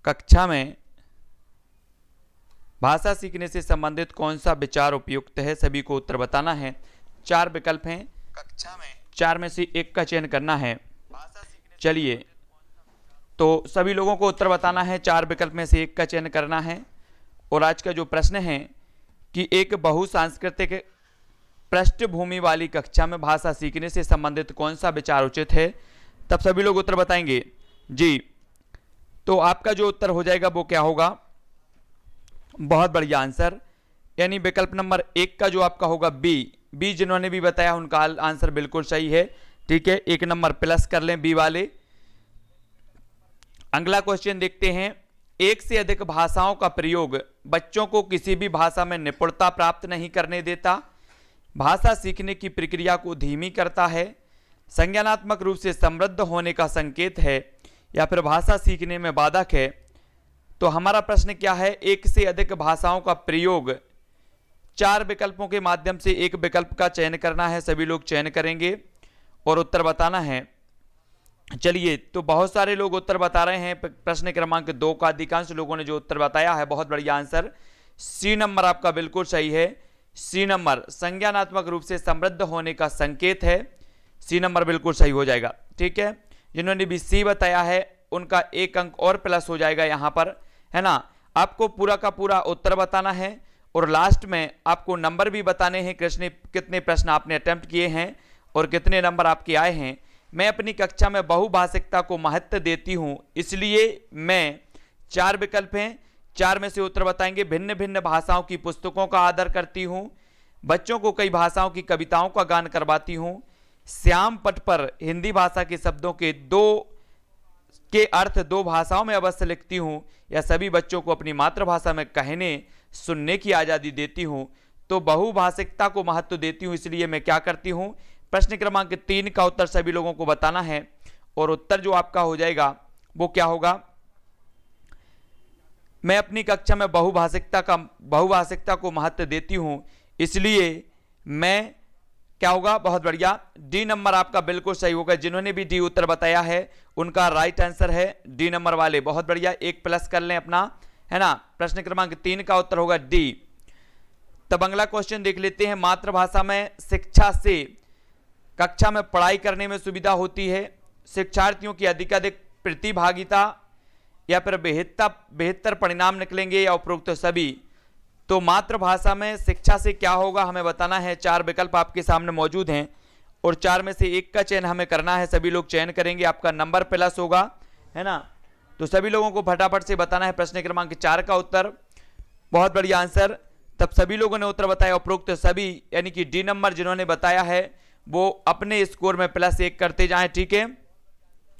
कक्षा में भाषा सीखने से संबंधित कौन सा विचार उपयुक्त है, सभी को उत्तर बताना है। 4 विकल्प हैं, कक्षा में 4 में से एक का चयन करना है। चलिए, तो सभी लोगों को उत्तर बताना है, 4 विकल्प में से एक का चयन करना है। और आज का जो प्रश्न है कि एक बहुसांस्कृतिक पृष्ठभूमि वाली कक्षा में भाषा सीखने से संबंधित कौन सा विचार उचित है, तब सभी लोग उत्तर बताएंगे जी। तो आपका जो उत्तर हो जाएगा वो क्या होगा, बहुत बढ़िया आंसर, यानी विकल्प नंबर 1 का जो आपका होगा बी जिन्होंने भी बताया उनका आंसर बिल्कुल सही है। ठीक है, 1 नंबर प्लस कर लें बी वाले। अगला क्वेश्चन देखते हैं। एक से अधिक भाषाओं का प्रयोग बच्चों को किसी भी भाषा में निपुणता प्राप्त नहीं करने देता, भाषा सीखने की प्रक्रिया को धीमी करता है, संज्ञानात्मक रूप से समृद्ध होने का संकेत है, या फिर भाषा सीखने में बाधक है। तो हमारा प्रश्न क्या है, एक से अधिक भाषाओं का प्रयोग, 4 विकल्पों के माध्यम से एक विकल्प का चयन करना है। सभी लोग चयन करेंगे और उत्तर बताना है। चलिए, तो बहुत सारे लोग उत्तर बता रहे हैं। प्रश्न क्रमांक 2 का अधिकांश लोगों ने जो उत्तर बताया है, बहुत बढ़िया आंसर, सी नंबर आपका बिल्कुल सही है। सी नंबर संज्ञानात्मक रूप से समृद्ध होने का संकेत है, सी नंबर बिल्कुल सही हो जाएगा। ठीक है, जिन्होंने भी सी बताया है उनका 1 अंक और प्लस हो जाएगा यहाँ पर, है ना। आपको पूरा का पूरा उत्तर बताना है और लास्ट में आपको नंबर भी बताने हैं, कितने प्रश्न आपने अटेम्प्ट किए हैं और कितने नंबर आपके आए हैं। मैं अपनी कक्षा में बहुभाषिकता को महत्व देती हूँ, इसलिए मैं 4 विकल्प हैं, 4 में से उत्तर बताएंगे। भिन्न भिन्न भाषाओं की पुस्तकों का आदर करती हूँ, बच्चों को कई भाषाओं की कविताओं का गान करवाती हूँ, श्याम पट पर हिंदी भाषा के शब्दों के अर्थ 2 भाषाओं में अवश्य लिखती हूँ, या सभी बच्चों को अपनी मातृभाषा में कहने सुनने की आज़ादी देती हूँ। तो बहुभाषिकता को महत्व देती हूँ, इसलिए मैं क्या करती हूँ। प्रश्न क्रमांक 3 का उत्तर सभी लोगों को बताना है और उत्तर जो आपका हो जाएगा वो क्या होगा, मैं अपनी कक्षा में बहुभाषिकता को महत्व देती हूँ, इसलिए मैं क्या होगा, बहुत बढ़िया, डी नंबर आपका बिल्कुल सही होगा। जिन्होंने भी डी उत्तर बताया है उनका राइट आंसर है डी नंबर वाले, बहुत बढ़िया, 1 प्लस कर लें अपना, है ना। प्रश्न क्रमांक 3 का उत्तर होगा डी। तब अगला क्वेश्चन देख लेते हैं। मातृभाषा में शिक्षा से कक्षा में पढ़ाई करने में सुविधा होती है, शिक्षार्थियों की अधिकाधिक प्रतिभागिता, या फिर बेहतर परिणाम निकलेंगे, या उपरोक्त सभी। तो मातृभाषा में शिक्षा से क्या होगा हमें बताना है। 4 विकल्प आपके सामने मौजूद हैं और 4 में से एक का चयन हमें करना है। सभी लोग चयन करेंगे, आपका नंबर प्लस होगा, है ना। तो सभी लोगों को फटाफट से बताना है प्रश्न क्रमांक 4 का उत्तर, बहुत बढ़िया आंसर। तब सभी लोगों ने उत्तर बताया, उपरोक्त सभी, यानी कि डी नंबर जिन्होंने बताया है वो अपने स्कोर में +1 करते जाएं। ठीक है,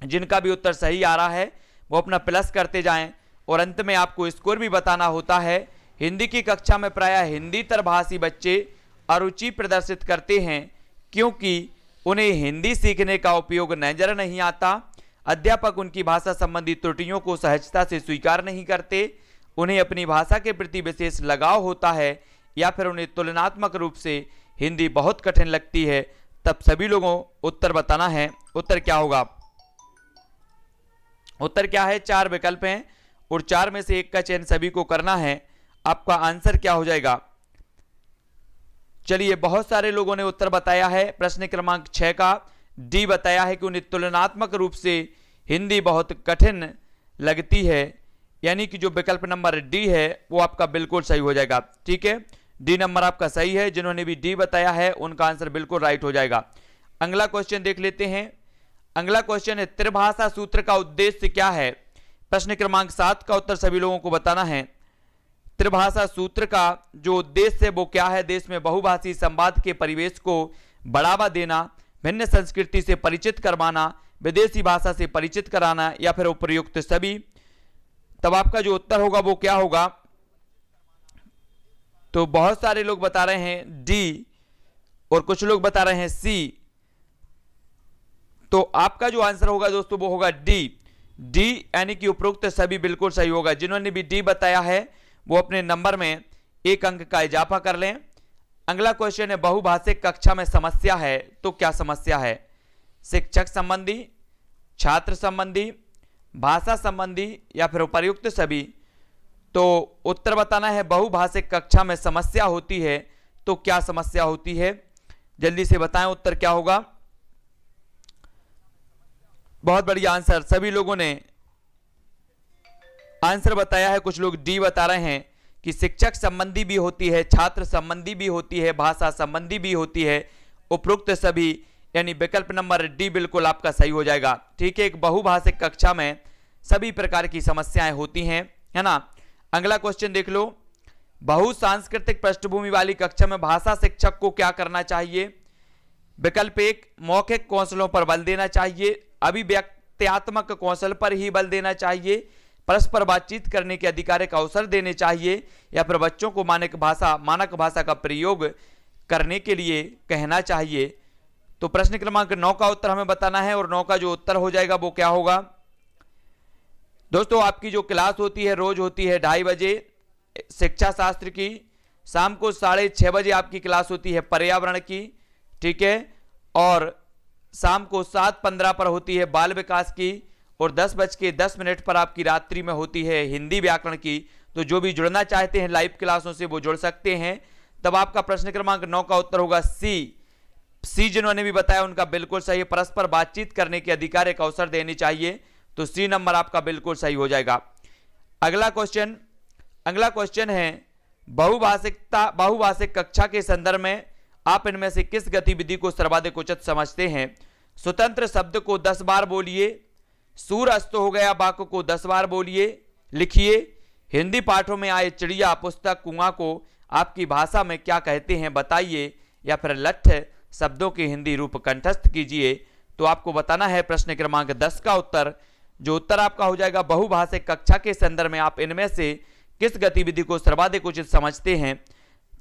जिनका भी उत्तर सही आ रहा है वो अपना प्लस करते जाएं। और अंत में आपको स्कोर भी बताना होता है। हिंदी की कक्षा में प्रायः हिंदीतर भाषी बच्चे अरुचि प्रदर्शित करते हैं, क्योंकि उन्हें हिंदी सीखने का उपयोग नजर नहीं आता। अध्यापक उनकी भाषा संबंधी त्रुटियों को सहजता से स्वीकार नहीं करते, उन्हें अपनी भाषा के प्रति विशेष लगाव होता है, या फिर उन्हें तुलनात्मक रूप से हिंदी बहुत कठिन लगती है। तब सभी लोगों उत्तर बताना है, उत्तर क्या होगा। उत्तर क्या है, 4 विकल्प हैं और 4 में से एक का चयन सभी को करना है। आपका आंसर क्या हो जाएगा। चलिए, बहुत सारे लोगों ने उत्तर बताया है। प्रश्न क्रमांक 6 का डी बताया है कि उन्हें तुलनात्मक रूप से हिंदी बहुत कठिन लगती है, यानी कि जो विकल्प नंबर डी है वो आपका बिल्कुल सही हो जाएगा। ठीक है, डी नंबर आपका सही है। जिन्होंने भी डी बताया है उनका आंसर बिल्कुल राइट हो जाएगा। अगला क्वेश्चन देख लेते हैं। अगला क्वेश्चन है, त्रिभाषा सूत्र का उद्देश्य क्या है। प्रश्न क्रमांक 7 का उत्तर सभी लोगों को बताना है। त्रिभाषा सूत्र का जो उद्देश्य है वो क्या है, देश में बहुभाषी संवाद के परिवेश को बढ़ावा देना, भिन्न संस्कृति से परिचित करवाना, विदेशी भाषा से परिचित कराना, या फिर उपयुक्त सभी। तब आपका जो उत्तर होगा वो क्या होगा। तो बहुत सारे लोग बता रहे हैं डी और कुछ लोग बता रहे हैं सी। तो आपका जो आंसर होगा दोस्तों वो होगा डी, यानी कि उपरोक्त सभी बिल्कुल सही होगा। जिन्होंने भी डी बताया है वो अपने नंबर में 1 अंक का इजाफा कर लें। अगला क्वेश्चन है, बहुभाषिक कक्षा में समस्या है तो क्या समस्या है। शिक्षक संबंधी, छात्र संबंधी, भाषा संबंधी या फिर उपर्युक्त सभी। तो उत्तर बताना है, बहुभाषिक कक्षा में समस्या होती है तो क्या समस्या होती है, जल्दी से बताएं उत्तर क्या होगा। बहुत बढ़िया आंसर, सभी लोगों ने आंसर बताया है। कुछ लोग डी बता रहे हैं कि शिक्षक संबंधी भी होती है, छात्र संबंधी भी होती है, भाषा संबंधी भी होती है, उपरोक्त सभी, यानी विकल्प नंबर डी बिल्कुल आपका सही हो जाएगा। ठीक है, एक बहुभाषिक कक्षा में सभी प्रकार की समस्याएं होती हैं, है ना। अगला क्वेश्चन देख लो, बहुसांस्कृतिक पृष्ठभूमि वाली कक्षा में भाषा शिक्षक को क्या करना चाहिए। विकल्प एक, मौखिक कौशलों पर बल देना चाहिए, अभिव्यक्त्यात्मक कौशल पर ही बल देना चाहिए, परस्पर बातचीत करने के अधिकार का अवसर देने चाहिए, या फिर बच्चों को मानक भाषा का प्रयोग करने के लिए कहना चाहिए। तो प्रश्न क्रमांक 9 का उत्तर हमें बताना है, और 9 का जो उत्तर हो जाएगा वो क्या होगा। दोस्तों, आपकी जो क्लास होती है रोज होती है 2:30 बजे शिक्षा शास्त्र की, शाम को 6:30 बजे आपकी क्लास होती है पर्यावरण की, ठीक है, और शाम को 7:15 पर होती है बाल विकास की, और 10:10 पर आपकी रात्रि में होती है हिंदी व्याकरण की। तो जो भी जुड़ना चाहते हैं लाइव क्लासों से वो जुड़ सकते हैं। तब आपका प्रश्न क्रमांक 9 का उत्तर होगा सी जिन्होंने भी बताया उनका बिल्कुल सही है, परस्पर बातचीत करने के अधिकार एक अवसर देनी चाहिए। तो सी नंबर आपका बिल्कुल सही हो जाएगा। अगला क्वेश्चन है, बहुभाषिक कक्षा के संदर्भ में आप इनमें से किस गतिविधि को सर्वाधिक उचित समझते हैं। स्वतंत्र शब्द को 10 बार बोलिए, सूर्य अस्त हो गया वाक्य को 10 बार बोलिए, लिखिए, हिंदी पाठों में आए चिड़िया पुस्तक कुआं को आपकी भाषा में क्या कहते हैं बताइए, या फिर लठ शब्दों के हिंदी रूप कंठस्थ कीजिए। तो आपको बताना है प्रश्न क्रमांक 10 का उत्तर, जो उत्तर आपका हो जाएगा बहुभाषिक कक्षा के संदर्भ में आप इनमें से किस गतिविधि को सर्वाधिक उचित समझते हैं।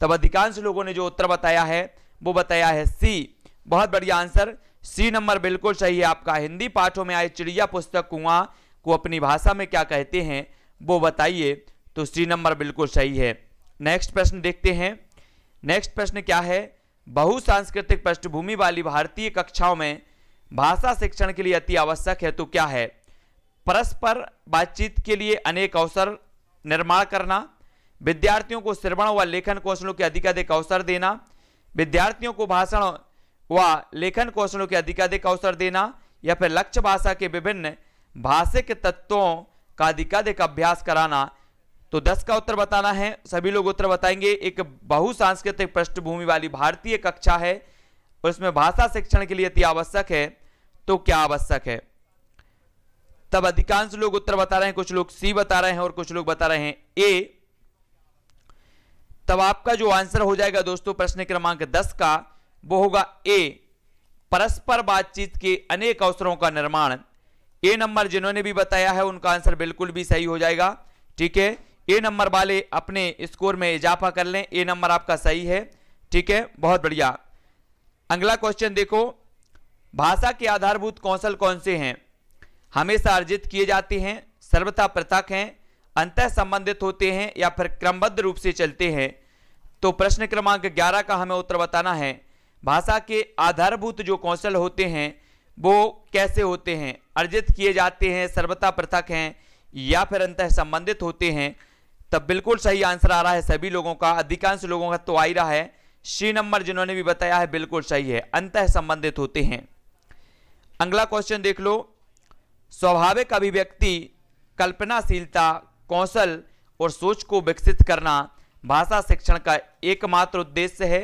तब अधिकांश लोगों ने जो उत्तर बताया है वो बताया है सी। बहुत बढ़िया आंसर, सी नंबर बिल्कुल सही है आपका। हिंदी पाठों में आए चिड़िया पुस्तक कुआं को अपनी भाषा में क्या कहते हैं वो बताइए। तो सी नंबर बिल्कुल सही है। नेक्स्ट प्रश्न देखते हैं। नेक्स्ट प्रश्न क्या है, बहुसांस्कृतिक पृष्ठभूमि वाली भारतीय कक्षाओं में भाषा शिक्षण के लिए अति आवश्यक है तो क्या है। परस्पर बातचीत के लिए अनेक अवसर निर्माण करना, विद्यार्थियों को श्रवण व लेखन कौशलों के अधिकाधिक अवसर देना, विद्यार्थियों को भाषण व लेखन कौशलों के अधिकाधिक अवसर देना, या फिर लक्ष्य भाषा के विभिन्न भाषिक तत्वों का अधिकाधिक अभ्यास कराना। तो 10 का उत्तर बताना है, सभी लोग उत्तर बताएंगे। एक बहुसांस्कृतिक पृष्ठभूमि वाली भारतीय कक्षा है और इसमें भाषा शिक्षण के लिए अति आवश्यक है तो क्या आवश्यक है। तब अधिकांश लोग उत्तर बता रहे हैं, कुछ लोग सी बता रहे हैं और कुछ लोग बता रहे हैं ए। तब आपका जो आंसर हो जाएगा दोस्तों प्रश्न क्रमांक 10 का वो होगा ए, परस्पर बातचीत के अनेक अवसरों का निर्माण। ए नंबर जिन्होंने भी बताया है उनका आंसर बिल्कुल भी सही हो जाएगा। ठीक है, ए नंबर वाले अपने स्कोर में इजाफा कर लें, ए नंबर आपका सही है। ठीक है, बहुत बढ़िया। अगला क्वेश्चन देखो, भाषा के आधारभूत कौशल कौन से हैं। हमेशा अर्जित किए जाते हैं, सर्वथा पृथक हैं, अंतः संबंधित होते हैं, या फिर क्रमबद्ध रूप से चलते हैं। तो प्रश्न क्रमांक 11 का हमें उत्तर बताना है, भाषा के आधारभूत जो कौशल होते हैं वो कैसे होते हैं, अर्जित किए जाते हैं, सर्वथा पृथक हैं, या फिर अंतः संबंधित होते हैं। तब बिल्कुल सही आंसर आ रहा है सभी लोगों का, अधिकांश लोगों का तो आ ही रहा है। सी नंबर जिन्होंने भी बताया है बिल्कुल सही है, अंतः संबंधित होते हैं। अगला क्वेश्चन देख लो, स्वाभाविक अभिव्यक्ति, कल्पनाशीलता, कौशल और सोच को विकसित करना भाषा शिक्षण का एकमात्र उद्देश्य है,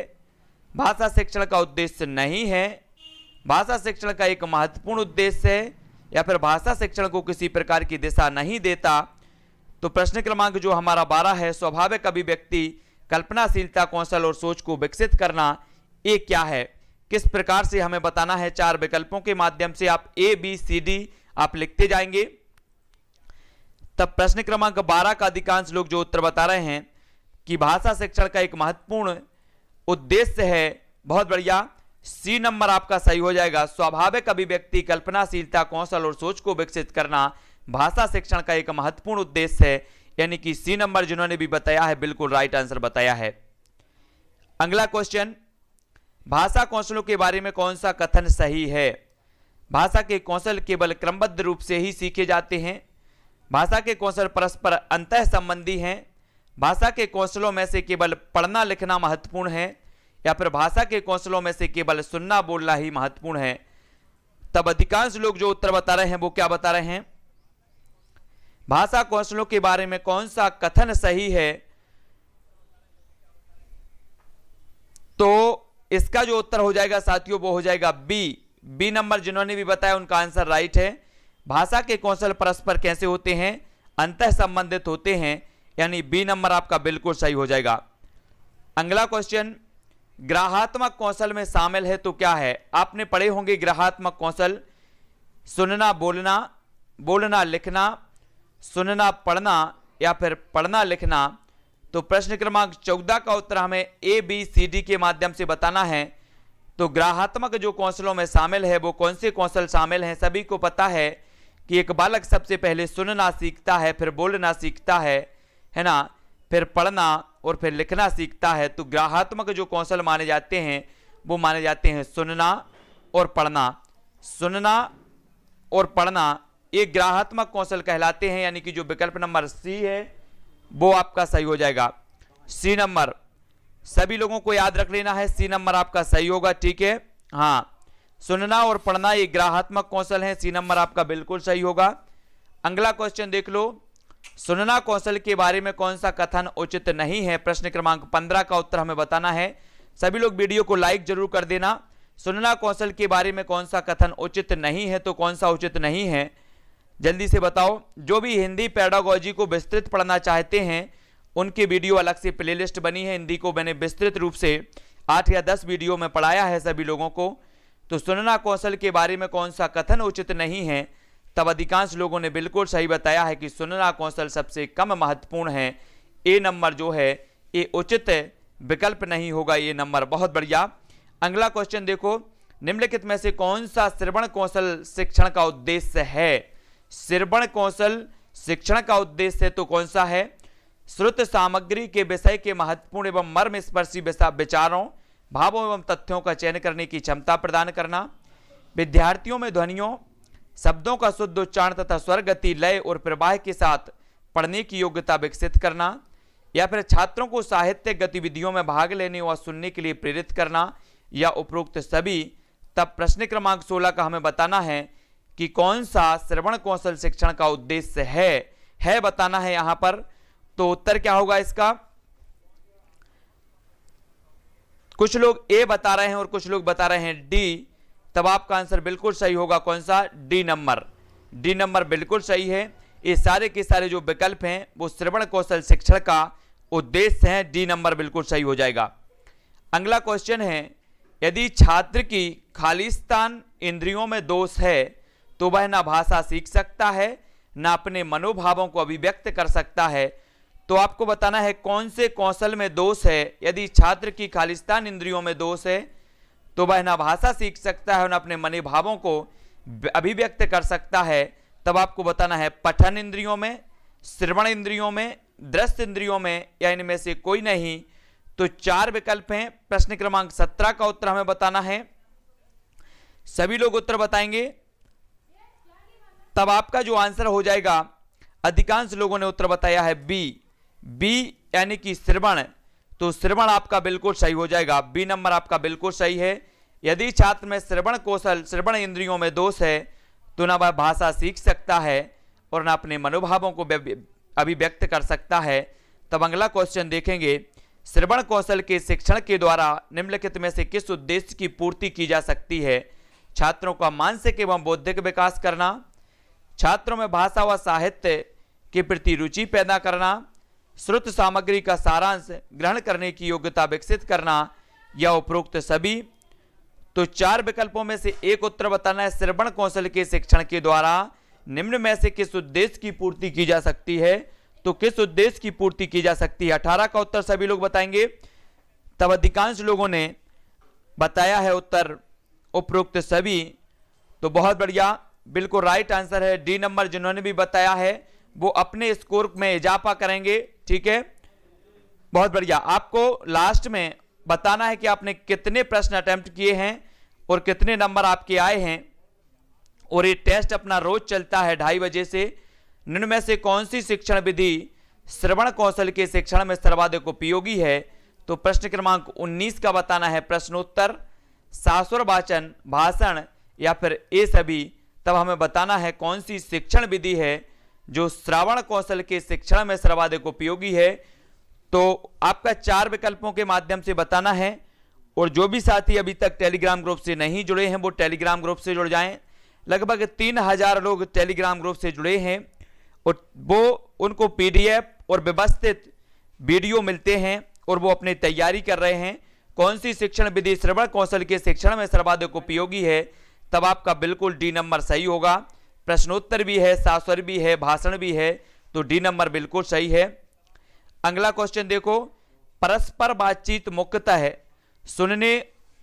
भाषा शिक्षण का उद्देश्य नहीं है, भाषा शिक्षण का एक महत्वपूर्ण उद्देश्य है, या फिर भाषा शिक्षण को किसी प्रकार की दिशा नहीं देता। तो प्रश्न क्रमांक जो हमारा 12 है, स्वाभाविक अभिव्यक्ति, कल्पनाशीलता, कौशल और सोच को विकसित करना, ये क्या है, किस प्रकार से हमें बताना है। 4 विकल्पों के माध्यम से आप ए बी सी डी आप लिखते जाएंगे। तब प्रश्न क्रमांक 12 का अधिकांश लोग जो उत्तर बता रहे हैं कि भाषा शिक्षण का एक महत्वपूर्ण उद्देश्य है, बहुत बढ़िया, सी नंबर आपका सही हो जाएगा। स्वाभाविक अभिव्यक्ति, कल्पनाशीलता, कौशल और सोच को विकसित करना भाषा शिक्षण का एक महत्वपूर्ण उद्देश्य है, यानी कि सी नंबर जिन्होंने भी बताया है बिल्कुल राइट आंसर बताया है। अगला क्वेश्चन, भाषा कौशलों के बारे में कौन सा कथन सही है। भाषा के कौशल केवल क्रमबद्ध रूप से ही सीखे जाते हैं। भाषा के कौशल परस्पर अंतः संबंधी हैं। भाषा के कौशलों में से केवल पढ़ना लिखना महत्वपूर्ण है, या फिर भाषा के कौशलों में से केवल सुनना बोलना ही महत्वपूर्ण है। तब अधिकांश लोग जो उत्तर बता रहे हैं वो क्या बता रहे हैं? भाषा कौशलों के बारे में कौन सा कथन सही है? तो इसका जो उत्तर हो जाएगा साथियों वो हो जाएगा बी नंबर। जिन्होंने भी बताया उनका आंसर राइट है। भाषा के कौशल परस्पर कैसे होते हैं? अंतः संबंधित होते हैं, यानी बी नंबर आपका बिल्कुल सही हो जाएगा। अगला क्वेश्चन, ग्राहात्मक कौशल में शामिल है तो क्या है? आपने पढ़े होंगे ग्राहात्मक कौशल, सुनना बोलना, बोलना लिखना, सुनना पढ़ना, या फिर पढ़ना लिखना। तो प्रश्न क्रमांक 14 का उत्तर हमें ए बी सी डी के माध्यम से बताना है। तो ग्राहात्मक जो कौशलों में शामिल है वो कौन से कौशल शामिल हैं? सभी को पता है कि एक बालक सबसे पहले सुनना सीखता है, फिर बोलना सीखता है ना, फिर पढ़ना और फिर लिखना सीखता है। तो ग्राहात्मक जो कौशल माने जाते हैं वो माने जाते हैं सुनना और पढ़ना। सुनना और पढ़ना ये ग्राहात्मक कौशल कहलाते हैं, यानी कि जो विकल्प नंबर सी है वो आपका सही हो जाएगा। सी नंबर सभी लोगों को याद रख लेना है, सी नंबर आपका सही होगा। ठीक है, हाँ, सुनना और पढ़ना ये ग्राहात्मक कौशल है, सी नंबर आपका बिल्कुल सही होगा। अगला क्वेश्चन देख लो, सुनना कौशल के बारे में कौन सा कथन उचित नहीं है? प्रश्न क्रमांक 15 का उत्तर हमें बताना है। सभी लोग वीडियो को लाइक जरूर कर देना। सुनना कौशल के बारे में कौन सा कथन उचित नहीं है? तो कौन सा उचित नहीं है जल्दी से बताओ। जो भी हिंदी पेडागोजी को विस्तृत पढ़ना चाहते हैं उनकी वीडियो अलग से प्लेलिस्ट बनी है। हिंदी को मैंने विस्तृत रूप से 8 या 10 वीडियो में पढ़ाया है सभी लोगों को। तो सुनना कौशल के बारे में कौन सा कथन उचित नहीं है? तब अधिकांश लोगों ने बिल्कुल सही बताया है कि सुनना कौशल सबसे कम महत्वपूर्ण है। ए नंबर जो है ये उचित विकल्प नहीं होगा, ये नंबर। बहुत बढ़िया। अगला क्वेश्चन देखो, निम्नलिखित में से कौन सा श्रवण कौशल शिक्षण का उद्देश्य है? श्रवण कौशल शिक्षण का उद्देश्य तो कौन सा है? श्रुत सामग्री के विषय के महत्वपूर्ण एवं मर्मस्पर्शी विचारों, भावों एवं तथ्यों का चयन करने की क्षमता प्रदान करना, विद्यार्थियों में ध्वनियों, शब्दों का शुद्ध उच्चारण तथा स्वर गति, लय और प्रवाह के साथ पढ़ने की योग्यता विकसित करना, या फिर छात्रों को साहित्यिक गतिविधियों में भाग लेने व सुनने के लिए प्रेरित करना, या उपरोक्त सभी। तब प्रश्न क्रमांक 16 का हमें बताना है कि कौन सा श्रवण कौशल शिक्षण का उद्देश्य है बताना है यहां पर। तो उत्तर क्या होगा इसका? कुछ लोग ए बता रहे हैं और कुछ लोग बता रहे हैं डी। तब आपका आंसर बिल्कुल सही होगा कौन सा? D number. डी नंबर बिल्कुल सही है। ये सारे के सारे जो विकल्प हैं वो श्रवण कौशल शिक्षण का उद्देश्य है। डी नंबर बिल्कुल सही हो जाएगा। अगला क्वेश्चन है, यदि छात्र की खालिस्तान इंद्रियों में दोष है तो वह ना भाषा सीख सकता है ना अपने मनोभावों को अभिव्यक्त कर सकता है। तो आपको बताना है कौन से कौशल में दोष है। यदि छात्र की खालिस्तान इंद्रियों में दोष है तो वह ना भाषा सीख सकता है और ना अपने मनोभावों को अभिव्यक्त कर सकता है। तब आपको बताना है पठन इंद्रियों में, श्रवण इंद्रियों में, दृश्य इंद्रियों में, या इनमें से कोई नहीं। तो 4 विकल्प हैं। प्रश्न क्रमांक 17 का उत्तर हमें बताना है। सभी लोग उत्तर बताएंगे। तब आपका जो आंसर हो जाएगा, अधिकांश लोगों ने उत्तर बताया है बी यानी कि श्रवण। तो श्रवण आपका बिल्कुल सही हो जाएगा। बी नंबर आपका बिल्कुल सही है। यदि छात्र में श्रवण कौशल, श्रवण इंद्रियों में दोष है तो ना वह भाषा सीख सकता है और ना अपने मनोभावों को अभिव्यक्त कर सकता है। तब अगला क्वेश्चन देखेंगे, श्रवण कौशल के शिक्षण के द्वारा निम्नलिखित में से किस उद्देश्य की पूर्ति की जा सकती है? छात्रों का मानसिक एवं बौद्धिक विकास करना, छात्रों में भाषा व साहित्य के प्रति रुचि पैदा करना, श्रुत सामग्री का सारांश ग्रहण करने की योग्यता विकसित करना, या उपरोक्त सभी। तो 4 विकल्पों में से एक उत्तर बताना है। श्रवण कौशल के शिक्षण के द्वारा निम्न में से किस उद्देश्य की पूर्ति की जा सकती है? तो किस उद्देश्य की पूर्ति की जा सकती है? 18 का उत्तर सभी लोग बताएंगे। तब अधिकांश लोगों ने बताया है उत्तर उपरोक्त सभी। तो बहुत बढ़िया, बिल्कुल राइट आंसर है डी नंबर। जिन्होंने भी बताया है वो अपने स्कोर में इजाफा करेंगे। ठीक है, बहुत बढ़िया। आपको लास्ट में बताना है कि आपने कितने प्रश्न अटेम्प्ट किए हैं और कितने नंबर आपके आए हैं। और ये टेस्ट अपना रोज चलता है 2:30 बजे से। निम्न में से कौन सी शिक्षण विधि श्रवण कौशल के शिक्षण में सर्वाधिक उपयोगी है? तो प्रश्न क्रमांक 19 का बताना है प्रश्नोत्तर, शास्त्र वाचन, भाषण या फिर ये सभी। तब हमें बताना है कौन सी शिक्षण विधि है जो श्रवण कौशल के शिक्षण में सर्वाधिक उपयोगी है। तो आपका 4 विकल्पों के माध्यम से बताना है। और जो भी साथी अभी तक टेलीग्राम ग्रुप से नहीं जुड़े हैं वो टेलीग्राम ग्रुप से जुड़ जाएं। लगभग 3000 लोग टेलीग्राम ग्रुप से जुड़े हैं और वो उनको पीडीएफ और व्यवस्थित वीडियो मिलते हैं और वो अपनी तैयारी कर रहे हैं। कौन सी शिक्षण विधि श्रवण कौशल के शिक्षण में सर्वाधिक उपयोगी है? तब आपका बिल्कुल डी नंबर सही होगा। प्रश्नोत्तर भी है, शास्त्र भी है, भाषण भी है, तो डी नंबर बिल्कुल सही है। अगला क्वेश्चन देखो, परस्पर बातचीत मुख्यतः सुनने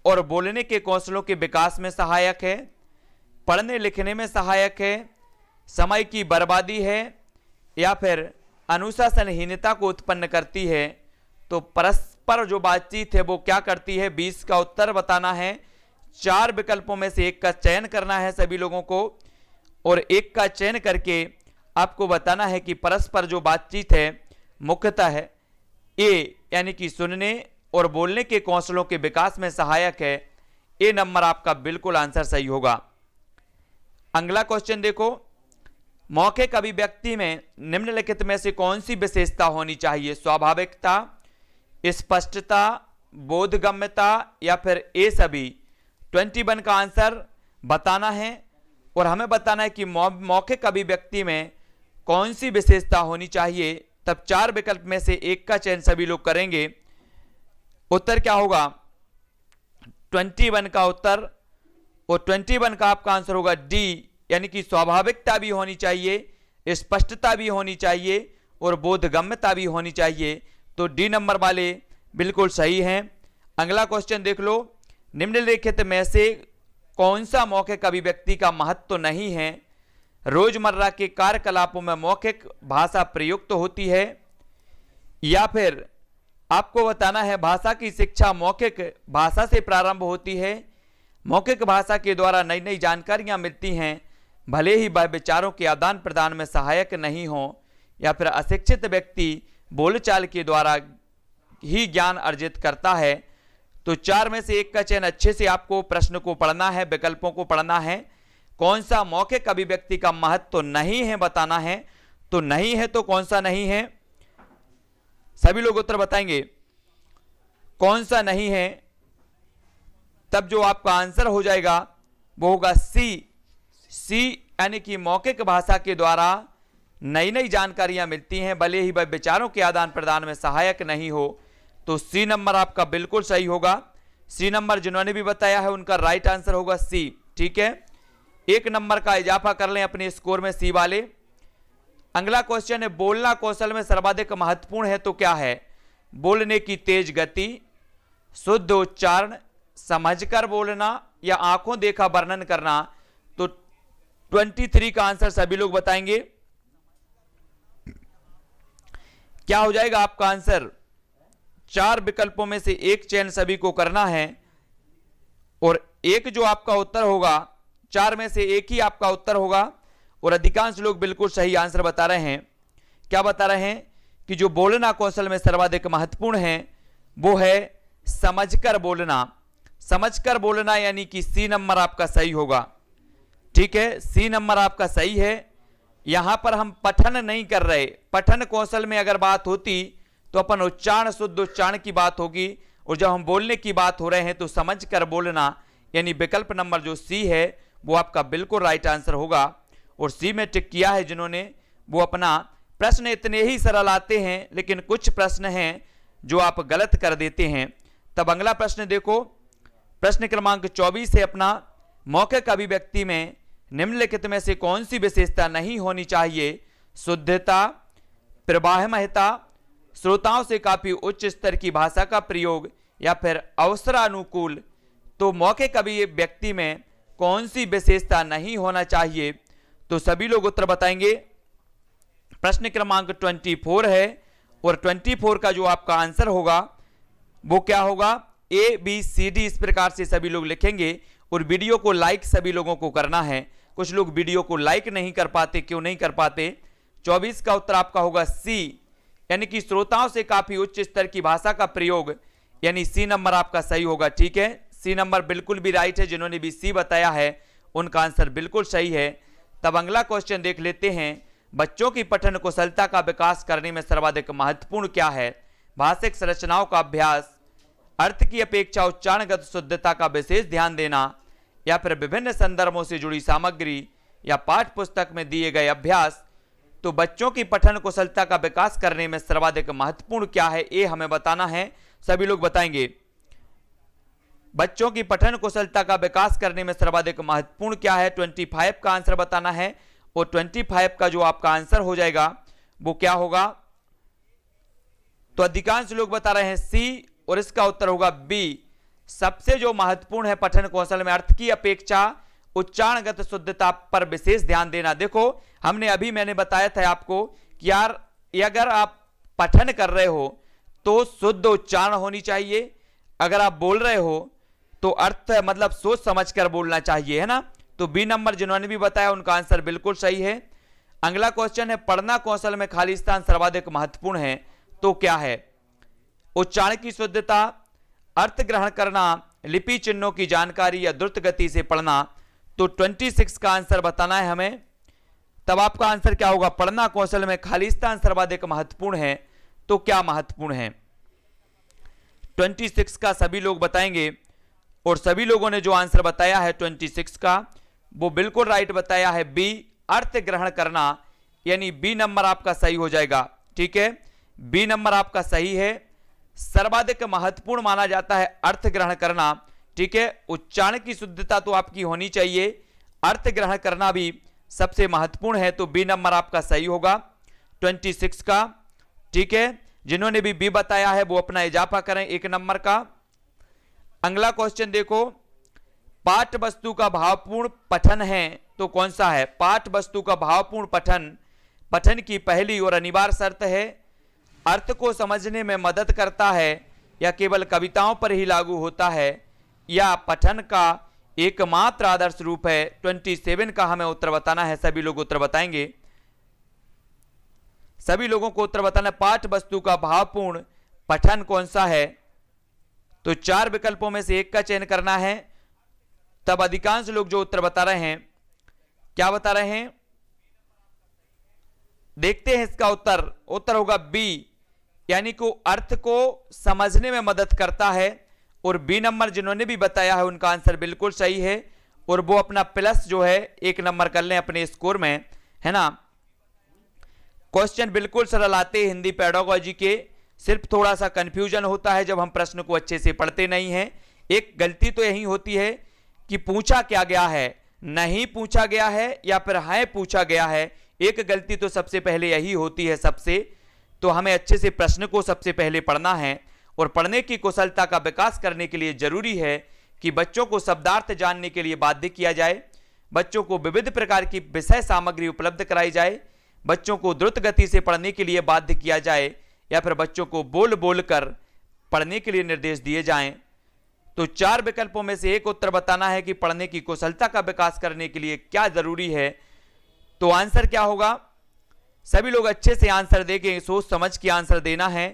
और बोलने के कौशलों के विकास में सहायक है, पढ़ने लिखने में सहायक है, समय की बर्बादी है या फिर अनुशासनहीनता को उत्पन्न करती है? तो परस्पर जो बातचीत है वो क्या करती है? 20 का उत्तर बताना है। 4 विकल्पों में से एक का चयन करना है सभी लोगों को और एक का चयन करके आपको बताना है कि परस्पर जो बातचीत है मुख्यतः है ए यानी कि सुनने और बोलने के कौशलों के विकास में सहायक है। ए नंबर आपका बिल्कुल आंसर सही होगा। अगला क्वेश्चन देखो, मौखिक अभिव्यक्ति में निम्नलिखित में से कौन सी विशेषता होनी चाहिए? स्वाभाविकता, स्पष्टता, बोधगम्यता या फिर ए सभी। 21 का आंसर बताना है और हमें बताना है कि मौखिक अभिव्यक्ति में कौन सी विशेषता होनी चाहिए। तब 4 विकल्प में से एक का चयन सभी लोग करेंगे। उत्तर क्या होगा? 21 का उत्तर, और 21 का आपका आंसर होगा डी, यानी कि स्वाभाविकता भी होनी चाहिए, स्पष्टता भी होनी चाहिए और बोधगम्यता भी होनी चाहिए। तो डी नंबर वाले बिल्कुल सही हैं। अगला क्वेश्चन देख लो, निम्नलिखित में से कौन सा मौखिक अभिव्यक्ति का महत्व नहीं है? रोजमर्रा के कार्यकलापों में मौखिक भाषा प्रयुक्त होती है या फिर आपको बताना है भाषा की शिक्षा मौखिक भाषा से प्रारंभ होती है, मौखिक भाषा के द्वारा नई नई जानकारियां मिलती हैं भले ही वह विचारों के आदान प्रदान में सहायक नहीं हो, या फिर अशिक्षित व्यक्ति बोलचाल के द्वारा ही ज्ञान अर्जित करता है। तो 4 में से एक का चयन अच्छे से आपको प्रश्न को पढ़ना है, विकल्पों को पढ़ना है। कौन सा मौखिक अभिव्यक्ति का महत्व तो नहीं है बताना है। तो नहीं है तो कौन सा नहीं है? सभी लोग उत्तर बताएंगे कौन सा नहीं है। तब जो आपका आंसर हो जाएगा वो होगा सी यानी कि मौखिक भाषा के द्वारा नई नई जानकारियां मिलती हैं भले ही वह विचारों के आदान प्रदान में सहायक नहीं हो। तो सी नंबर आपका बिल्कुल सही होगा। सी नंबर जिन्होंने भी बताया है उनका राइट आंसर होगा सी। ठीक है, 1 नंबर का इजाफा कर लें अपने स्कोर में सी वाले। अगला क्वेश्चन है, बोलना कौशल में सर्वाधिक महत्वपूर्ण है तो क्या है? बोलने की तेज गति, शुद्ध उच्चारण, समझकर बोलना या आंखों देखा वर्णन करना। तो 23 का आंसर सभी लोग बताएंगे। क्या हो जाएगा आपका आंसर? 4 विकल्पों में से एक चयन सभी को करना है और एक जो आपका उत्तर होगा 4 में से एक ही आपका उत्तर होगा। और अधिकांश लोग बिल्कुल सही आंसर बता रहे हैं। क्या बता रहे हैं? कि जो बोलना कौशल में सर्वाधिक महत्वपूर्ण है वो है समझकर बोलना। समझकर बोलना यानी कि सी नंबर आपका सही होगा। ठीक है, सी नंबर आपका सही है। यहां पर हम पठन नहीं कर रहे। पठन कौशल में अगर बात होती तो अपन उच्चारण, शुद्ध उच्चारण की बात होगी, और जब हम बोलने की बात हो रहे हैं तो समझकर बोलना यानी विकल्प नंबर जो सी है वो आपका बिल्कुल राइट आंसर होगा। और सी में टिक किया है जिन्होंने, वो अपना प्रश्न इतने ही सरल आते हैं लेकिन कुछ प्रश्न हैं जो आप गलत कर देते हैं। तब अगला प्रश्न देखो, प्रश्न क्रमांक 24 है अपना, मौखिक अभिव्यक्ति में निम्नलिखित में से कौन सी विशेषता नहीं होनी चाहिए? शुद्धता, प्रवाहमयता, श्रोताओं से काफी उच्च स्तर की भाषा का प्रयोग या फिर अवसरानुकूल। तो मौखिक अभिव्यक्ति में कौन सी विशेषता नहीं होना चाहिए? तो सभी लोग उत्तर बताएंगे। प्रश्न क्रमांक 24 है और 24 का जो आपका आंसर होगा वो क्या होगा? A B C D इस प्रकार से सभी लोग लिखेंगे और वीडियो को लाइक सभी लोगों को करना है। कुछ लोग वीडियो को लाइक नहीं कर पाते, क्यों नहीं कर पाते? 24 का उत्तर आपका होगा सी, यानी कि श्रोताओं से काफी उच्च स्तर की भाषा का प्रयोग, यानी सी नंबर आपका सही होगा। ठीक है, सी नंबर बिल्कुल भी राइट है। जिन्होंने भी सी बताया है उनका आंसर बिल्कुल सही है। तब अगला क्वेश्चन देख लेते हैं, बच्चों की पठन कुशलता का विकास करने में सर्वाधिक महत्वपूर्ण क्या है? भाषिक संरचनाओं का अभ्यास, अर्थ की अपेक्षा उच्चारणगत शुद्धता का विशेष ध्यान देना, या फिर विभिन्न संदर्भों से जुड़ी सामग्री या पाठ्य पुस्तक में दिए गए अभ्यास। तो बच्चों की पठन कुशलता का विकास करने में सर्वाधिक महत्वपूर्ण क्या है, ये हमें बताना है। सभी लोग बताएंगे बच्चों की पठन कुशलता का विकास करने में सर्वाधिक महत्वपूर्ण क्या है। 25 का आंसर बताना है, और 25 का जो आपका आंसर हो जाएगा वो क्या होगा? तो अधिकांश लोग बता रहे हैं सी, और इसका उत्तर होगा बी। सबसे जो महत्वपूर्ण है पठन कौशल में अर्थ की अपेक्षा उच्चारणगत शुद्धता पर विशेष ध्यान देना। देखो मैंने बताया था आपको कि यार अगर आप पठन कर रहे हो तो शुद्ध उच्चारण होनी चाहिए, अगर आप बोल रहे हो तो अर्थ मतलब सोच समझकर बोलना चाहिए, है ना। तो बी नंबर जिन्होंने भी बताया उनका आंसर बिल्कुल सही है। अगला क्वेश्चन है, पढ़ना कौशल में खाली स्थान सर्वाधिक महत्वपूर्ण है तो क्या है? उच्चारण की शुद्धता, अर्थ ग्रहण करना, लिपि चिन्हों की जानकारी, या द्रुत गति से पढ़ना। तो 26 का आंसर बताना है हमें। तब आपका आंसर क्या होगा? पढ़ना कौशल में खाली स्थान सर्वाधिक महत्वपूर्ण है तो क्या महत्वपूर्ण है? 26 का सभी लोग बताएंगे, और सभी लोगों ने जो आंसर बताया है 26 का वो बिल्कुल राइट बताया है, बी, अर्थ ग्रहण करना, यानी बी नंबर आपका सही हो जाएगा। ठीक है, बी नंबर आपका सही है। सर्वाधिक महत्वपूर्ण माना जाता है अर्थ ग्रहण करना। ठीक है, उच्चारण की शुद्धता तो आपकी होनी चाहिए, अर्थ ग्रहण करना भी सबसे महत्वपूर्ण है, तो बी नंबर आपका सही होगा 26 का। ठीक है, जिन्होंने भी बी बताया है वो अपना इजाफा करें 1 नंबर का। अगला क्वेश्चन देखो, पाठ्य वस्तु का भावपूर्ण पठन है तो कौन सा है? पाठ्य वस्तु का भावपूर्ण पठन पठन की पहली और अनिवार्य शर्त है, अर्थ को समझने में मदद करता है, या केवल कविताओं पर ही लागू होता है, या पठन का एकमात्र आदर्श रूप है। 27 का हमें उत्तर बताना है। सभी लोग उत्तर बताएंगे, सभी लोगों को उत्तर बताना है। पाठ्य वस्तु का भावपूर्ण पठन कौन सा है? तो 4 विकल्पों में से एक का चयन करना है। तब अधिकांश लोग जो उत्तर बता रहे हैं, क्या बता रहे हैं? देखते हैं इसका उत्तर। उत्तर होगा बी, यानी को अर्थ को समझने में मदद करता है, और बी नंबर जिन्होंने भी बताया है उनका आंसर बिल्कुल सही है, और वो अपना प्लस जो है 1 नंबर कर लें अपने स्कोर में, है ना। क्वेश्चन बिल्कुल सरल आते हैं हिंदी पेडागोजी के, सिर्फ थोड़ा सा कंफ्यूजन होता है जब हम प्रश्न को अच्छे से पढ़ते नहीं हैं। एक गलती तो यही होती है कि पूछा क्या गया है, नहीं पूछा गया है, या फिर है पूछा गया है। एक गलती तो सबसे पहले यही होती है सबसे। तो हमें अच्छे से प्रश्न को सबसे पहले पढ़ना है, और पढ़ने की कुशलता का विकास करने के लिए जरूरी है कि बच्चों को शब्दार्थ जानने के लिए बाध्य किया जाए, बच्चों को विविध प्रकार की विषय सामग्री उपलब्ध कराई जाए, बच्चों को द्रुत गति से पढ़ने के लिए बाध्य किया जाए, या फिर बच्चों को बोल बोल कर पढ़ने के लिए निर्देश दिए जाएं। तो 4 विकल्पों में से एक उत्तर बताना है कि पढ़ने की कुशलता का विकास करने के लिए क्या जरूरी है। तो आंसर क्या होगा? सभी लोग अच्छे से आंसर देंगे, सोच समझ के आंसर देना है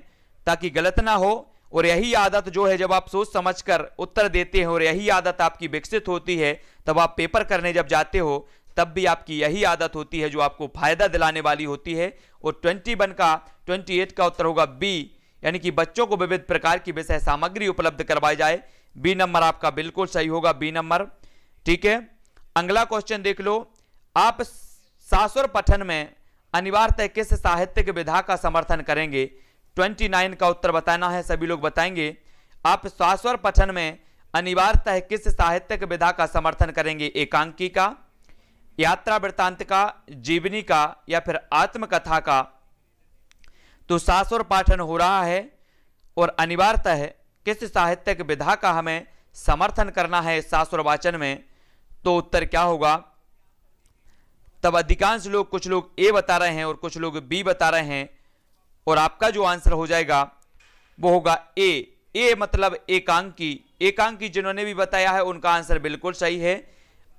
ताकि गलत ना हो। और यही आदत जो है, जब आप सोच समझकर उत्तर देते हैं और यही आदत आपकी विकसित होती है, तब आप पेपर करने जब जाते हो तब भी आपकी यही आदत होती है जो आपको फायदा दिलाने वाली होती है। और 28 का उत्तर होगा बी, यानी कि बच्चों को विविध प्रकार की विषय सामग्री उपलब्ध करवाई जाए। बी नंबर आपका बिल्कुल सही होगा, बी नंबर। ठीक है, अगला क्वेश्चन देख लो, आप सासुर पठन में अनिवार्यतः किस साहित्यिक विधा का समर्थन करेंगे? 29 का उत्तर बताना है। सभी लोग बताएंगे, आप सासुर पठन में अनिवार्यतः किस साहित्यिक विधा का समर्थन करेंगे? एकांकी का, यात्रा वृत्तांत का, जीवनी का, या फिर आत्मकथा का? तो सासुर पाठन हो रहा है और अनिवार्यतः किस साहित्यिक विधा का हमें समर्थन करना है सासुर वाचन में? तो उत्तर क्या होगा? तब अधिकांश लोग, कुछ लोग ए बता रहे हैं और कुछ लोग बी बता रहे हैं, और आपका जो आंसर हो जाएगा वो होगा ए मतलब एकांकी। एकांकी जिन्होंने भी बताया है उनका आंसर बिल्कुल सही है।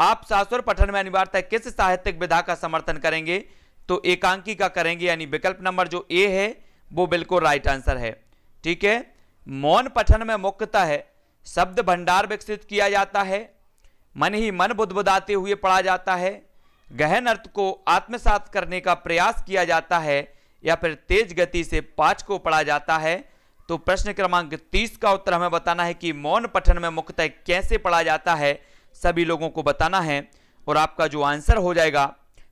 आप शाश्वत पठन में अनिवार्यतः किस साहित्यिक विधा का समर्थन करेंगे? तो एकांकी का करेंगे, यानी विकल्प नंबर जो ए है वो बिल्कुल राइट आंसर है। ठीक है, मौन पठन में मुख्यतः है शब्द भंडार विकसित किया जाता है, मन ही मन बुदबुदाते हुए पढ़ा जाता है, गहन अर्थ को आत्मसात करने का प्रयास किया जाता है, या फिर तेज गति से पाठ को पढ़ा जाता है। तो प्रश्न क्रमांक 30 का उत्तर हमें बताना है कि मौन पठन में मुख्यतः कैसे पढ़ा जाता है, सभी लोगों को बताना है। और आपका जो आंसर हो जाएगा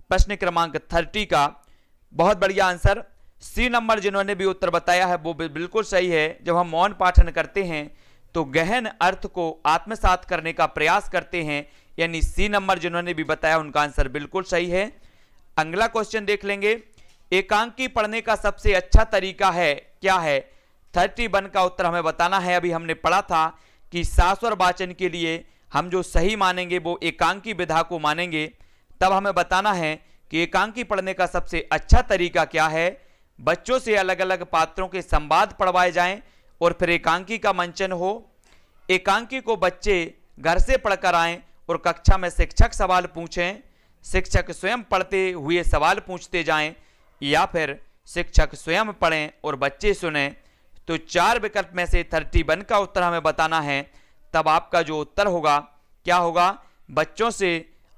प्रश्न क्रमांक 30 का, बहुत बढ़िया आंसर, सी नंबर जिन्होंने भी उत्तर बताया है वो बिल्कुल सही है। जब हम मौन पाठन करते हैं तो गहन अर्थ को आत्मसात करने का प्रयास करते हैं, यानी सी नंबर जिन्होंने भी बताया उनका आंसर बिल्कुल सही है। अगला क्वेश्चन देख लेंगे, एकांकी पढ़ने का सबसे अच्छा तरीका है क्या है? 31 का उत्तर हमें बताना है। अभी हमने पढ़ा था कि शाश्वत वाचन के लिए हम जो सही मानेंगे वो एकांकी विधा को मानेंगे। तब हमें बताना है कि एकांकी पढ़ने का सबसे अच्छा तरीका क्या है। बच्चों से अलग अलग पात्रों के संवाद पढ़वाए जाएं और फिर एकांकी का मंचन हो। एकांकी को बच्चे घर से पढ़कर आएं और कक्षा में शिक्षक सवाल पूछें, शिक्षक स्वयं पढ़ते हुए सवाल पूछते जाएं, या फिर शिक्षक स्वयं पढ़ें और बच्चे सुनें। तो 4 विकल्प में से 31 का उत्तर हमें बताना है। तब आपका जो उत्तर होगा क्या होगा? बच्चों से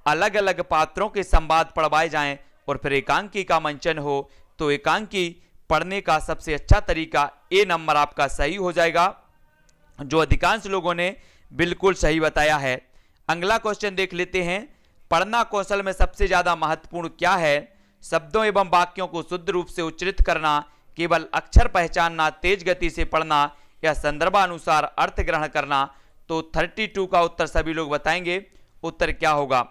अलग अलग पात्रों के संवाद पढ़वाए जाएं और फिर एकांकी का मंचन हो। तो एकांकी पढ़ने का सबसे अच्छा तरीका ए नंबर आपका सही हो जाएगा, जो अधिकांश लोगों ने बिल्कुल सही बताया है। अगला क्वेश्चन देख लेते हैं, पढ़ना कौशल में सबसे ज्यादा महत्वपूर्ण क्या है? शब्दों एवं वाक्यों को शुद्ध रूप से उच्चरित करना, केवल अक्षर पहचानना, तेज गति से पढ़ना, या संदर्भानुसार अर्थ ग्रहण करना। तो 32 का उत्तर सभी लोग बताएंगे, उत्तर क्या होगा?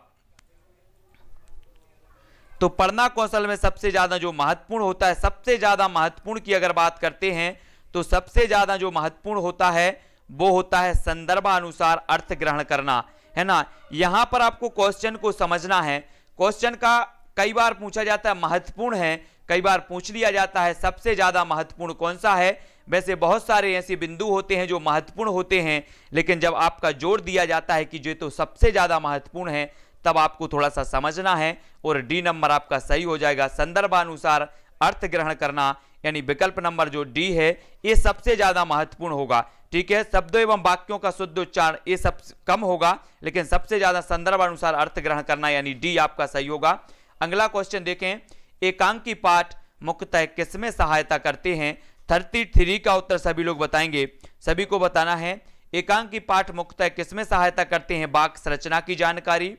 तो पढ़ना कौशल में सबसे ज्यादा जो महत्वपूर्ण होता है, सबसे ज्यादा महत्वपूर्ण की अगर बात करते हैं तो सबसे ज्यादा जो महत्वपूर्ण होता है वो होता है संदर्भानुसार अर्थ ग्रहण करना, है ना। यहां पर आपको क्वेश्चन को समझना है। क्वेश्चन का कई बार पूछा जाता है महत्वपूर्ण है, कई बार पूछ लिया जाता है सबसे ज्यादा महत्वपूर्ण कौन सा है। वैसे बहुत सारे ऐसे बिंदु होते हैं जो महत्वपूर्ण होते हैं, लेकिन जब आपका जोर दिया जाता है कि जो तो सबसे ज्यादा महत्वपूर्ण है, तब आपको थोड़ा सा समझना है। और डी नंबर आपका सही हो जाएगा, संदर्भानुसार अर्थ ग्रहण करना, यानी विकल्प नंबर जो डी है ये सबसे ज्यादा महत्वपूर्ण होगा। ठीक है, शब्दों एवं वाक्यों का शुद्ध उच्चारण ये सब कम होगा, लेकिन सबसे ज्यादा संदर्भानुसार अर्थ ग्रहण करना, यानी डी आपका सही होगा। अगला क्वेश्चन देखें, एकांकी पाठ मुख्यतः किसमें सहायता करते हैं? 33 का उत्तर सभी लोग बताएंगे, सभी को बताना है। एकांकी पाठ मुख्यतः किसमें सहायता करते हैं? वाक्य संरचना की जानकारी,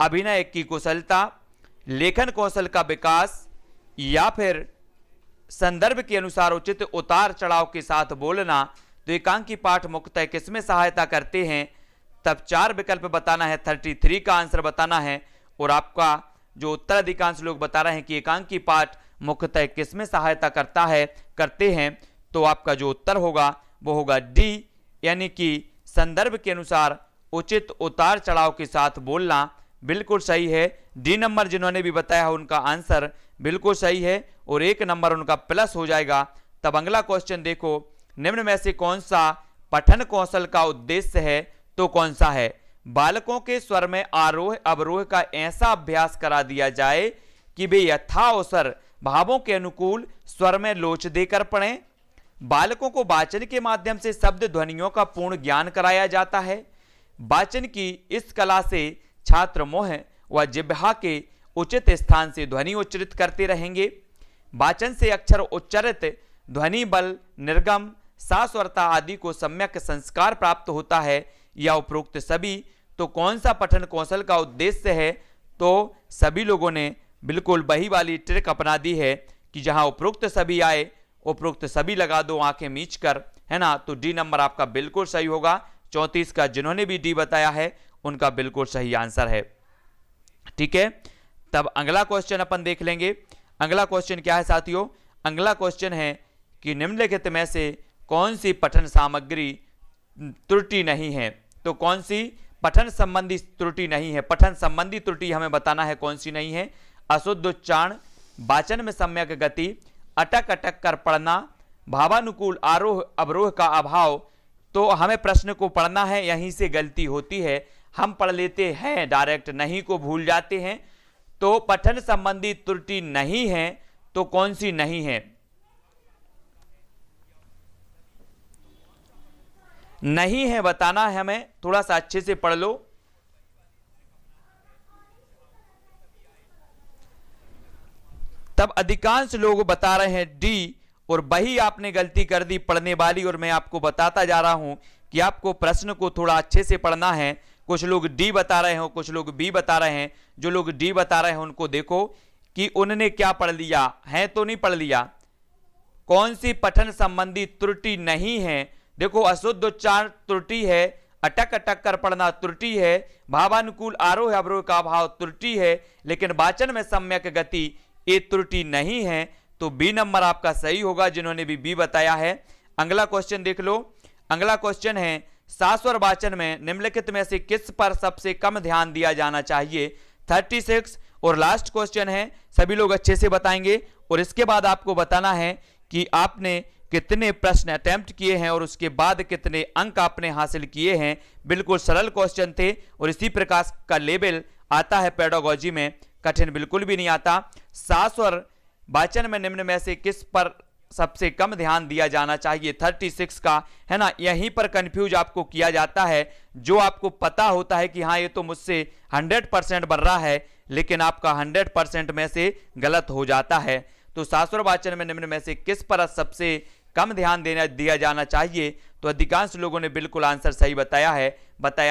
अभिनय की कुशलता, लेखन कौशल का विकास, या फिर संदर्भ के अनुसार उचित उतार चढ़ाव के साथ बोलना। तो एकांकी पाठ मुख्यतः किसमें सहायता करते हैं? तब 4 विकल्प बताना है, 33 का आंसर बताना है। और आपका जो उत्तर अधिकांश लोग बता रहे हैं कि एकांकी पाठ मुख्यतः किसमें सहायता करते हैं, तो आपका जो उत्तर होगा वो होगा डी, यानी कि संदर्भ के अनुसार उचित उतार चढ़ाव के साथ बोलना। बिल्कुल सही है, डी नंबर जिन्होंने भी बताया उनका आंसर बिल्कुल सही है, और 1 नंबर उनका प्लस हो जाएगा। तब अगला क्वेश्चन देखो, निम्न में से कौन सा पठन कौशल का उद्देश्य है? तो कौन सा है? बालकों के स्वर में आरोह अवरोह का ऐसा अभ्यास करा दिया जाए कि वे यथावसर भावों के अनुकूल स्वर में लोच देकर पढ़ें। बालकों को वाचन के माध्यम से शब्द ध्वनियों का पूर्ण ज्ञान कराया जाता है। वाचन की इस कला से छात्र मोह व जिह्वा के उचित स्थान से ध्वनि उच्चरित करते रहेंगे। वाचन से अक्षर उच्चरित, ध्वनि बल, निर्गम, सास्वरता आदि को सम्यक संस्कार प्राप्त होता है, या उपरोक्त सभी। तो कौन सा पठन कौशल का उद्देश्य है? तो सभी लोगों ने बिल्कुल वही वाली ट्रिक अपना दी है कि जहां उपरोक्त सभी आए, उपरोक्त सभी लगा दो आंखें मीच कर, है ना। तो डी नंबर आपका बिल्कुल सही होगा। 34 का जिन्होंने भी डी बताया है उनका बिल्कुल सही आंसर है। ठीक है, तब अगला क्वेश्चन अपन देख लेंगे। अगला क्वेश्चन क्या है साथियों? अगला क्वेश्चन है कि निम्नलिखित में से कौन सी पठन सामग्री त्रुटि नहीं है? तो कौन सी पठन संबंधी त्रुटि नहीं है? पठन संबंधी त्रुटि हमें बताना है कौन सी नहीं है। अशुद्ध उच्चारण, वाचन में सम्यक गति, अटक अटक कर पढ़ना, भावानुकूल आरोह अवरोह का अभाव। तो हमें प्रश्न को पढ़ना है, यहीं से गलती होती है। हम पढ़ लेते हैं डायरेक्ट, नहीं को भूल जाते हैं। तो पठन संबंधी त्रुटि नहीं है तो कौन सी नहीं है? नहीं है बताना है हमें, थोड़ा सा अच्छे से पढ़ लो। तब अधिकांश लोग बता रहे हैं डी, और वही आपने गलती कर दी पढ़ने वाली। और मैं आपको बताता जा रहा हूं कि आपको प्रश्न को थोड़ा अच्छे से पढ़ना है। कुछ लोग डी बता रहे हो, कुछ लोग बी बता रहे हैं। जो लोग डी बता रहे हैं उनको देखो कि उन्होंने क्या पढ़ लिया है, तो नहीं पढ़ लिया। कौन सी पठन संबंधी त्रुटि नहीं है? देखो, अशुद्ध उच्चारण त्रुटि है, अटक अटक कर पढ़ना त्रुटि है, भावानुकूल आरोह अवरोह का भाव त्रुटि है, लेकिन वाचन में सम्यक गति ये त्रुटि नहीं है। तो बी नंबर आपका सही होगा, जिन्होंने भी बताया है। अगला क्वेश्चन देख लो। अगला क्वेश्चन है, शाश्वर वाचन में निम्नलिखित में से किस पर सबसे कम ध्यान दिया जाना चाहिए? 36। और लास्ट क्वेश्चन है, सभी लोग अच्छे से बताएंगे और इसके बाद आपको बताना है कि आपने कितने प्रश्न अटेम्प्ट किए हैं और उसके बाद कितने अंक आपने हासिल किए हैं। बिल्कुल सरल क्वेश्चन थे और इसी प्रकार का लेवल आता है पेडागोजी में, कठिन बिल्कुल भी नहीं आता। शाश्वर वाचन में निम्न में से किस पर सबसे कम ध्यान दिया जाना चाहिए? 36 का है ना। यहीं पर कंफ्यूज आपको किया जाता है। जो आपको पता होता है कि हाँ ये तो मुझसे 100% बन रहा है, लेकिन आपका 100% में से गलत हो जाता है। तो शाश्वर वाचन में निम्न में से किस पर सबसे कम ध्यान दिया जाना चाहिए? तो अधिकांश लोगों ने बिल्कुल आंसर सही बताया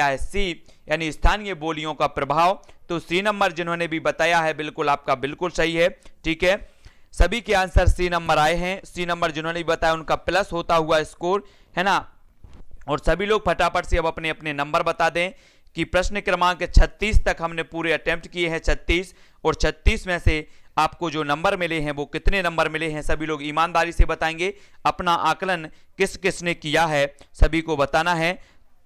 है सी, यानी स्थानीय बोलियों का प्रभाव। तो सी नंबर जिन्होंने भी बताया है बिल्कुल आपका बिल्कुल सही है। ठीक है, सभी के आंसर सी नंबर आए हैं। सी नंबर जिन्होंने भी बताया उनका प्लस होता हुआ स्कोर है ना। और सभी लोग फटाफट से अब अपने अपने नंबर बता दें कि प्रश्न क्रमांक 36 तक हमने पूरे अटेम्प्ट किए हैं 36, और 36 में से आपको जो नंबर मिले हैं वो कितने नंबर मिले हैं, सभी लोग ईमानदारी से बताएंगे। अपना आकलन किस किसने किया है सभी को बताना है।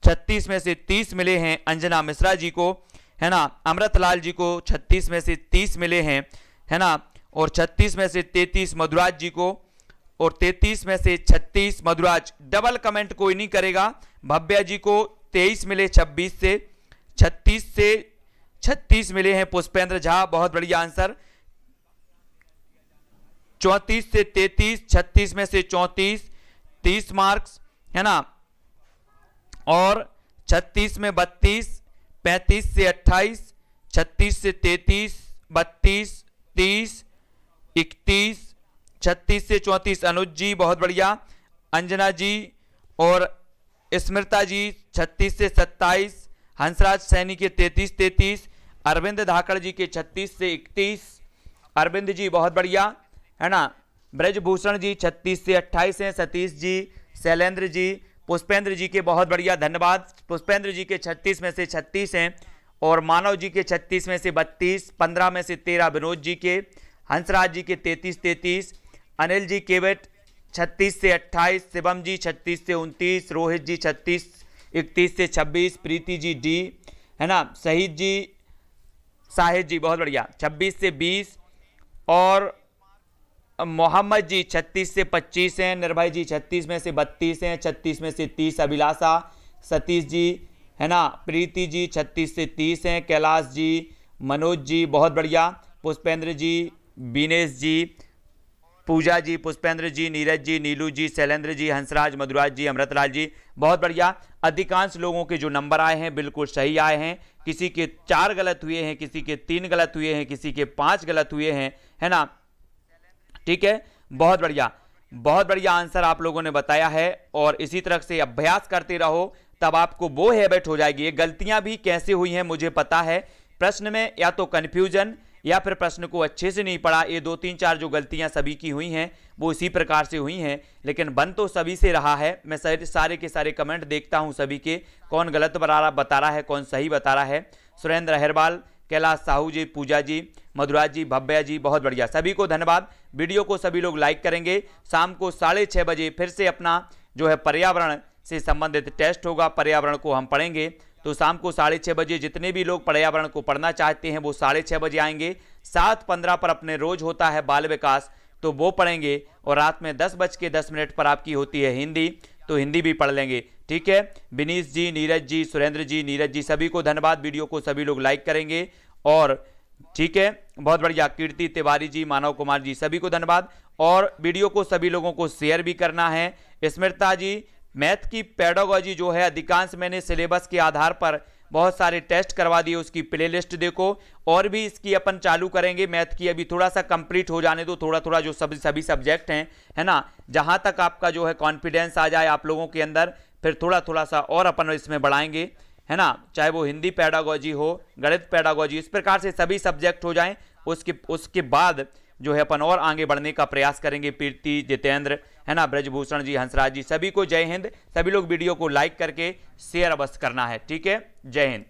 36 में से 30 मिले हैं अंजना मिश्रा जी को, है ना। अमृतलाल जी को 36 में से 30 मिले हैं, है ना। और 36 में से 33 मधुराज जी को, और 33 में से 36 मधुराज, डबल कमेंट कोई नहीं करेगा। भव्या जी को 23 मिले 26 से, 36 से 36 मिले हैं पुष्पेंद्र झा, बहुत बढ़िया आंसर। 34 से 33, 36 में से 34, 30 मार्क्स, है ना। और 36 में 32, 35 से 28, 36 से 33, 32, 30, 31, 36 से 34 अनुज जी, बहुत बढ़िया। अंजना जी और स्मृता जी 36 से 27, हंसराज सैनी के 33, अरविंद धाकड़ जी के 36 से 31, अरविंद जी बहुत बढ़िया, है ना। ब्रजभूषण जी 36 से 28 हैं, सतीश जी, शैलेंद्र जी, पुष्पेंद्र जी के बहुत बढ़िया, धन्यवाद। पुष्पेंद्र जी के 36 में से 36 हैं, और मानव जी के 36 में से 32, 15 में से 13 विनोद जी के, हंसराज जी के 33, अनिल जी केवट 36 से 28, शिवम जी 36 से 29, रोहित जी 31 से 26, प्रीति जी डी, है ना। शहीद जी, शाहिद जी बहुत बढ़िया 26 से 20, और मोहम्मद जी 36 से 25 हैं, निर्भय जी 36 में से 32 हैं, 36 में से 30 अभिलाषा, सतीश जी, है ना। प्रीति जी 36 से 30 हैं, कैलाश जी, मनोज जी बहुत बढ़िया, पुष्पेंद्र जी, बीनेश जी, पूजा जी, पुष्पेंद्र जी, नीरज जी, नीलू जी, शैलेंद्र जी, हंसराज, मधुराज जी, अमृतलाल जी बहुत बढ़िया। अधिकांश लोगों के जो नंबर आए हैं बिल्कुल सही आए हैं। किसी के 4 गलत हुए हैं, किसी के 3 गलत हुए हैं, किसी के 5 गलत हुए हैं, है ना। ठीक है, बहुत बढ़िया आंसर आप लोगों ने बताया है। और इसी तरह से अभ्यास करते रहो, तब आपको वो हैबिट हो जाएगी। ये गलतियां भी कैसे हुई हैं मुझे पता है, प्रश्न में या तो कंफ्यूजन या फिर प्रश्न को अच्छे से नहीं पढ़ा। ये 2 3 4 जो गलतियां सभी की हुई हैं वो इसी प्रकार से हुई हैं, लेकिन बन तो सभी से रहा है। मैं सारे के सारे कमेंट देखता हूं सभी के, कौन गलत बता रहा है, कौन सही बता रहा है। सुरेंद्र अहिरवाल, कैलाश साहू जी, पूजा जी, मधुराज जी, भव्या जी बहुत बढ़िया, सभी को धन्यवाद। वीडियो को सभी लोग लाइक करेंगे। शाम को 6:30 बजे फिर से अपना जो है पर्यावरण से संबंधित टेस्ट होगा, पर्यावरण को हम पढ़ेंगे। तो शाम को 6:30 बजे जितने भी लोग पर्यावरण को पढ़ना चाहते हैं वो 6:30 बजे आएंगे। 7:15 पर अपने रोज होता है बाल विकास, तो वो पढ़ेंगे। और रात में 10:10 पर आपकी होती है हिंदी, तो हिंदी भी पढ़ लेंगे। ठीक है, विनीश जी, नीरज जी, सुरेंद्र जी, नीरज जी, सभी को धन्यवाद। वीडियो को सभी लोग लाइक करेंगे। और ठीक है, बहुत बढ़िया। कीर्ति तिवारी जी, मानव कुमार जी, सभी को धन्यवाद। और वीडियो को सभी लोगों को शेयर भी करना है। स्मृता जी, मैथ की पेडागोजी जो है अधिकांश मैंने सिलेबस के आधार पर बहुत सारे टेस्ट करवा दिए, उसकी प्लेलिस्ट देखो। और भी इसकी अपन चालू करेंगे मैथ की, अभी थोड़ा सा कंप्लीट हो जाने दो, थोड़ा थोड़ा जो सभी सब्जेक्ट हैं, है ना, जहां तक आपका जो है कॉन्फिडेंस आ जाए आप लोगों के अंदर, फिर थोड़ा थोड़ा सा और अपन इसमें बढ़ाएंगे, है ना। चाहे वो हिंदी पेडागोजी हो, गणित पेडागोजी, इस प्रकार से सभी सब्जेक्ट हो जाएं। उसके बाद जो है अपन और आगे बढ़ने का प्रयास करेंगे। प्रीति, जितेंद्र, है ना, ब्रजभूषण जी, हंसराज जी, सभी को जय हिंद। सभी लोग वीडियो को लाइक करके शेयर अवश्य करना है। ठीक है, जय हिंद।